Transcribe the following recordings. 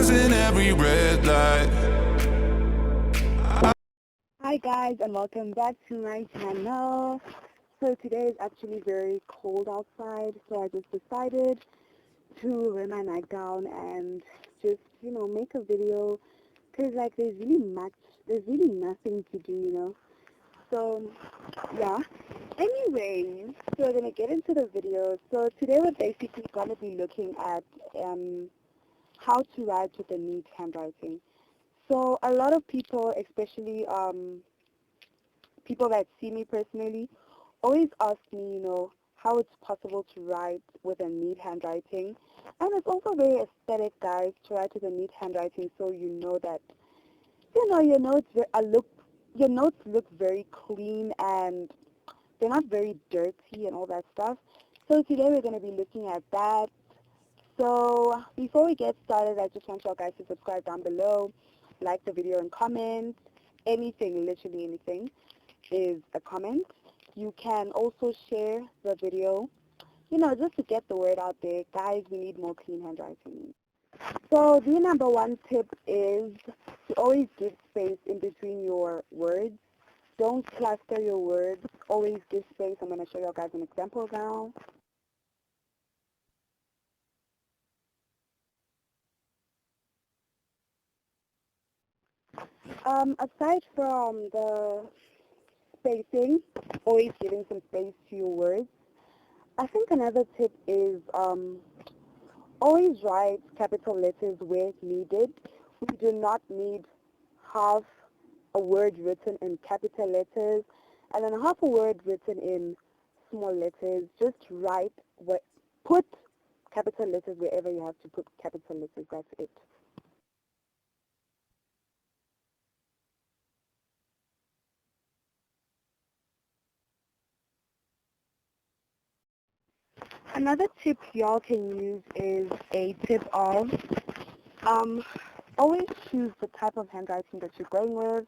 passing every red light. Hi guys, and welcome back to my channel. So today is actually very cold outside, so I just decided to wear my nightgown and just, make a video, because like there's really nothing to do. So yeah. Anyways, so we're gonna get into the video. So today we're basically gonna be looking at how to write with a neat handwriting. So a lot of people, especially people that see me personally, always ask me, how it's possible to write with a neat handwriting. And it's also very aesthetic, guys, to write with a neat handwriting, so you know that, your notes look very clean and they're not very dirty and all that stuff. So today we're going to be looking at that. So before we get started, I just want you guys to subscribe down below, like the video and comment. Anything, literally anything, is a comment. You can also share the video, just to get the word out there. Guys, we need more clean handwriting. So the number one tip is to always give space in between your words. Don't cluster your words. Always give space. I'm going to show you guys an example now. Aside from the spacing, always giving some space to your words, I think another tip is always write capital letters where needed. We do not need half a word written in capital letters and then half a word written in small letters. Just put capital letters wherever you have to put capital letters. That's it. Another tip y'all can use is a tip of always choose the type of handwriting that you're going with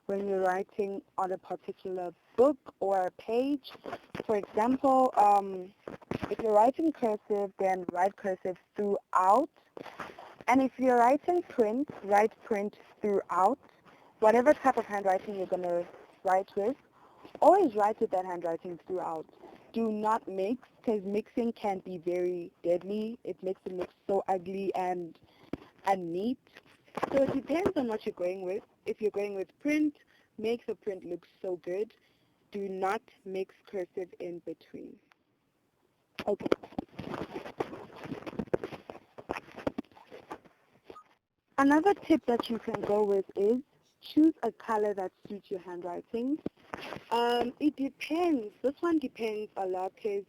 when you're writing on a particular book or a page. For example, if you're writing cursive, then write cursive throughout. And if you're writing print, write print throughout. Whatever type of handwriting you're going to write with, always write with that handwriting throughout. Do not mix, because mixing can be very deadly. It makes it look so ugly and neat. So it depends on what you're going with. If you're going with print, make the print look so good. Do not mix cursive in between. Okay. Another tip that you can go with is choose a color that suits your handwriting. It depends. This one depends a lot, because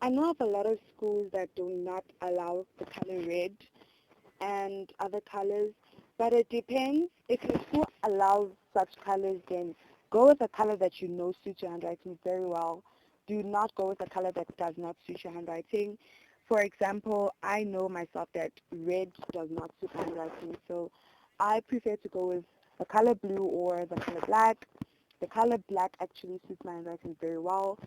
I know of a lot of schools that do not allow the color red and other colors, but it depends. If your school allows such colors, then go with a color that you know suits your handwriting very well. Do not go with a color that does not suit your handwriting. For example, I know myself that red does not suit my handwriting, so I prefer to go with the color blue or the color black. The color black actually suits my handwriting very well.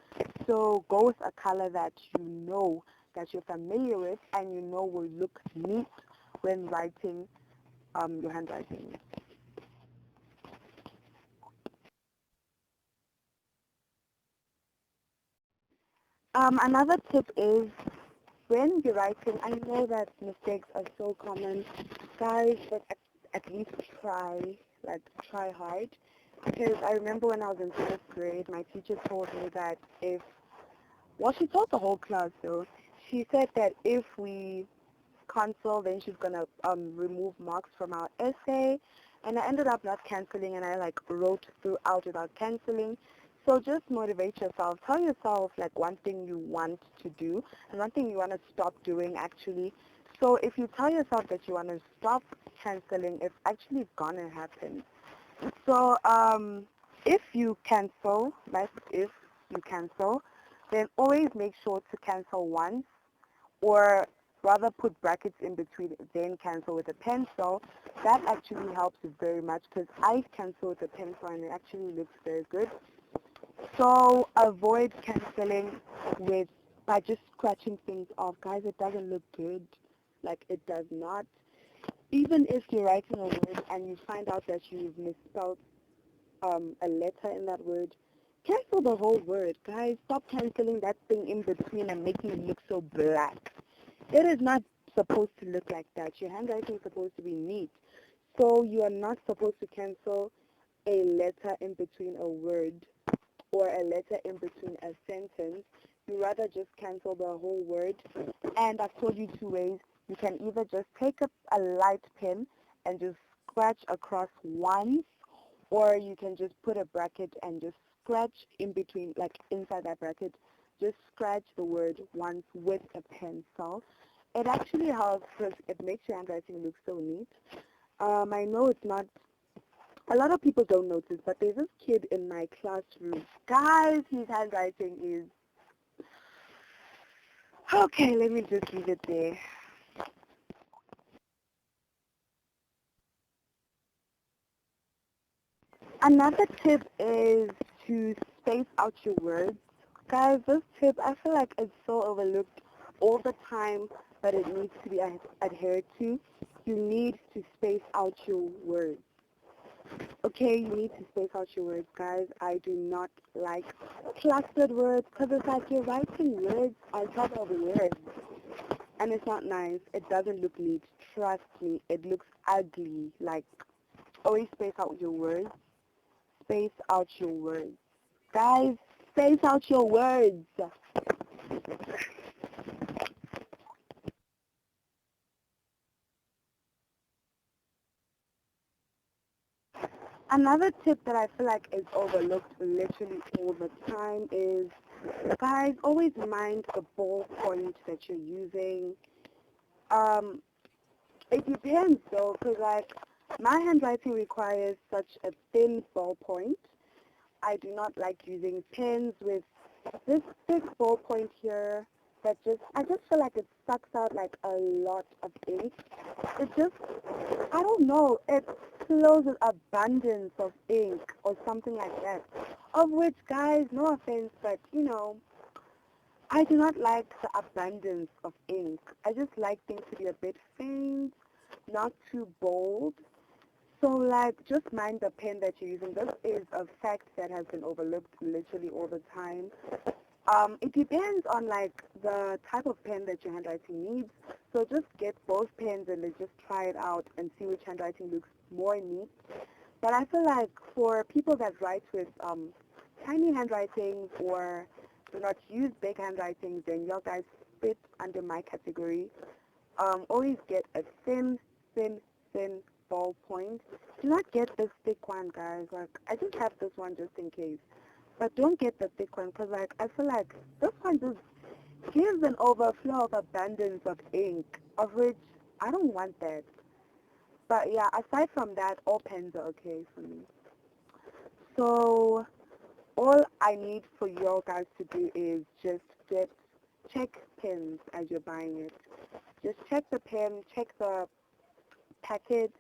So go with a color that you know, that you're familiar with, and you know will look neat when writing your handwriting. Another tip is when you're writing, I know that mistakes are so common, guys, but at least try hard. Because I remember when I was in 4th grade, my teacher told me that she told the whole class though, she said that if we cancel, then she's going to remove marks from our essay. And I ended up not canceling, and I wrote throughout without canceling. So just motivate yourself. Tell yourself one thing you want to do and one thing you want to stop doing actually. So if you tell yourself that you want to stop canceling, it's actually going to happen. So if you cancel, then always make sure to cancel once, or rather put brackets in between, then cancel with a pencil. That actually helps very much, because I cancel with a pencil and it actually looks very good. So avoid canceling by just scratching things off. Guys, it doesn't look good. It does not. Even if you're writing a word and you find out that you've misspelled a letter in that word, cancel the whole word. Guys, stop canceling that thing in between and making it look so black. It is not supposed to look like that. Your handwriting is supposed to be neat. So you are not supposed to cancel a letter in between a word or a letter in between a sentence. You rather just cancel the whole word. And I've told you two ways. You can either just take a light pen and just scratch across once, or you can just put a bracket and just scratch in between, like inside that bracket. Just scratch the word once with a pencil. It actually helps because it makes your handwriting look so neat. I know it's not, a lot of people don't notice, but there's this kid in my classroom. Guys, his handwriting is, okay, let me just leave it there. Another tip is to space out your words. Guys, this tip, I feel like it's so overlooked all the time, but it needs to be adhered to. You need to space out your words. Okay, you need to space out your words, guys. I do not like clustered words because it's like you're writing words on top of words. And it's not nice. It doesn't look neat. Trust me, it looks ugly. Like, always space out your words. Space out your words. Guys, space out your words. Another tip that I feel like is overlooked literally all the time is, guys, always mind the ballpoint that you're using. Um, it depends though, because like my handwriting requires such a thin ballpoint. I do not like using pens with this thick ballpoint here that I just feel like it sucks out like a lot of ink. It just, I don't know, it flows with abundance of ink or something like that. Of which, guys, no offense, but I do not like the abundance of ink. I just like things to be a bit faint, not too bold. So like, just mind the pen that you're using. This is a fact that has been overlooked literally all the time. It depends on like the type of pen that your handwriting needs. So just get both pens and then just try it out and see which handwriting looks more neat. But I feel like for people that write with tiny handwritings or do not use big handwritings, then you guys fit under my category. Always get a thin, thin, thin ballpoint. Do not get this thick one, guys. Like, I just have this one just in case. But don't get the thick one because, like, I feel like this one just gives an overflow of abundance of ink, of which I don't want that. But yeah, aside from that, all pens are okay for me. So all I need for you guys to do is just check pens as you're buying it. Just check the pen, check the packet.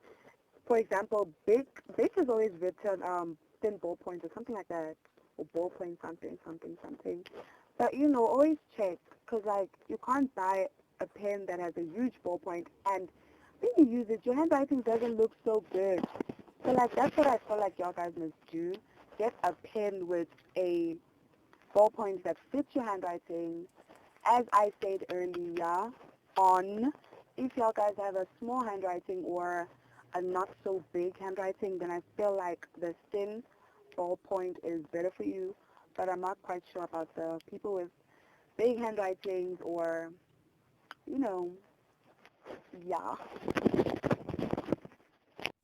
For example, big is always written thin ballpoint or something like that, or ballpoint something, something, something. But always check, because like you can't buy a pen that has a huge ballpoint and when you use it, your handwriting doesn't look so good. So like that's what I feel like y'all guys must do. Get a pen with a ballpoint that fits your handwriting. As I said earlier on, if y'all guys have a small handwriting or a not so big handwriting, then I feel like the thin ballpoint is better for you. But I'm not quite sure about the people with big handwritings or, yeah.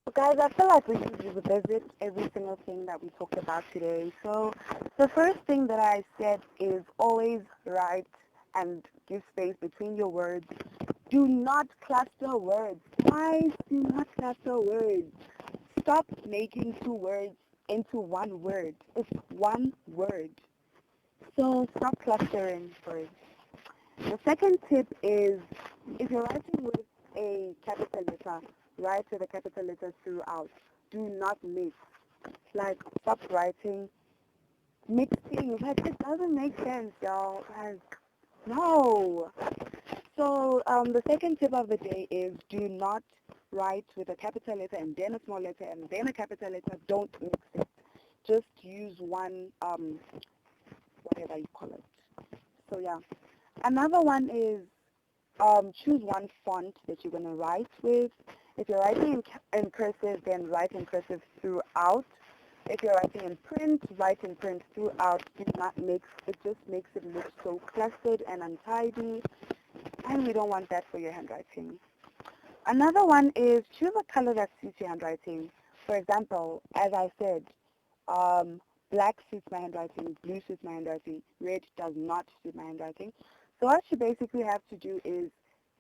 So guys, I feel like we should revisit every single thing that we talked about today. So the first thing that I said is always write and give space between your words. Do not cluster words. Guys, do not cluster words. Stop making two words into one word. It's one word. So stop clustering words. The second tip is if you're writing with a capital letter, write with a capital letter throughout. Do not mix. Like, stop writing mixing. Like, it doesn't make sense, y'all. Like, no. So the second tip of the day is do not write with a capital letter and then a small letter and then a capital letter. Don't mix it. Just use one, whatever you call it. So yeah. Another one is choose one font that you're going to write with. If you're writing in cursive, then write in cursive throughout. If you're writing in print, write in print throughout. It just makes it look so clustered and untidy, and we don't want that for your handwriting. Another one is choose a color that suits your handwriting. For example, as I said, black suits my handwriting, blue suits my handwriting, red does not suit my handwriting. So what you basically have to do is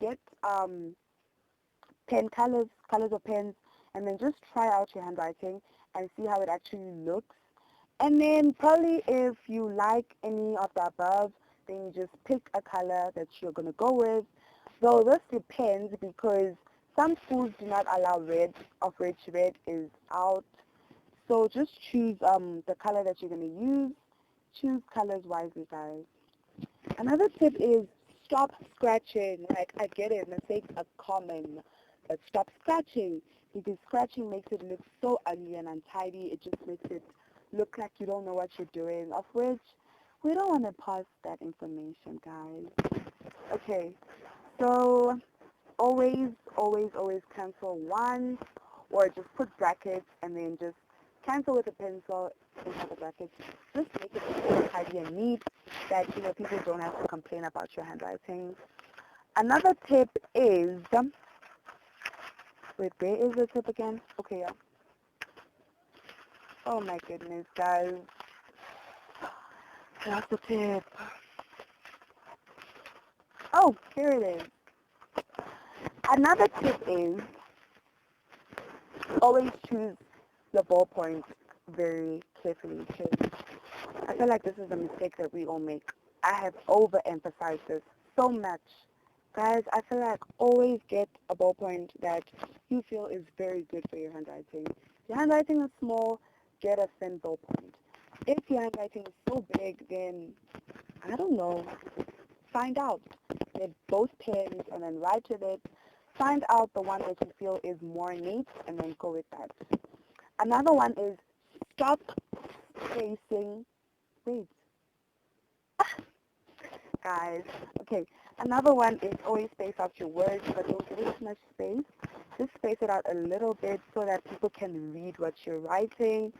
get pen colors of pens, and then just try out your handwriting and see how it actually looks. And then probably if you like any of the above, then you just pick a color that you're going to go with. Though this depends because some schools do not allow red, of which red is out. So just choose the color that you're going to use. Choose colors wisely, guys. Another tip is stop scratching. Like, I get it, mistakes are common, but stop scratching because scratching makes it look so ugly and untidy. It just makes it look like you don't know what you're doing, of which we don't want to pass that information, guys. Okay, so always, always, always cancel one, or just put brackets and then just cancel with a pencil inside the brackets. Just make it so tidy and neat that people don't have to complain about your handwriting. Another tip is, wait, where is the tip again? Okay, yeah. Oh my goodness, guys. That's the tip. Oh, here it is. Another tip is always choose the ballpoint very carefully because I feel like this is a mistake that we all make. I have overemphasized this so much. Guys, I feel like always get a ballpoint that you feel is very good for your handwriting. If your handwriting is small, get a thin ballpoint. If your handwriting is so big, then, I don't know, find out. Get both pens and then write with it. Find out the one that you feel is more neat and then go with that. Another one is stop spacing. Wait. Guys, okay. Another one is always space out your words, but don't give it too much space. Just space it out a little bit so that people can read what you're writing.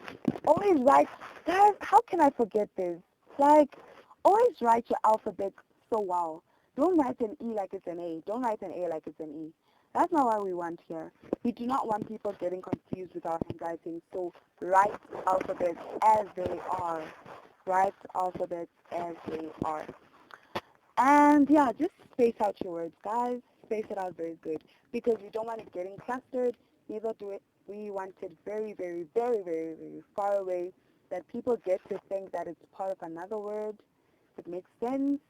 Always write, guys, how can I forget this? Like, always write your alphabet so well. Don't write an E like it's an A. Don't write an A like it's an E. That's not what we want here. We do not want people getting confused with our handwriting, so write alphabets as they are. Write alphabets as they are. And yeah, just space out your words, guys. Space it out very good because we don't want it getting clustered. Neither do it. We want it very, very, very, very, very far away that people get to think that it's part of another word. It makes sense.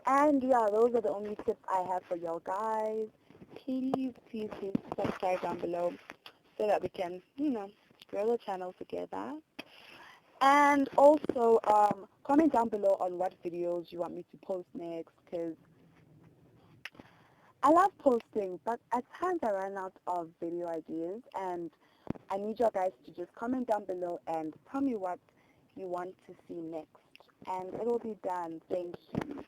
And yeah, those are the only tips I have for y'all guys. Please, please, please subscribe down below so that we can, grow the channel together. And also, comment down below on what videos you want me to post next, because I love posting, but at times I run out of video ideas, and I need you guys to just comment down below and tell me what you want to see next, and it will be done. Thank you.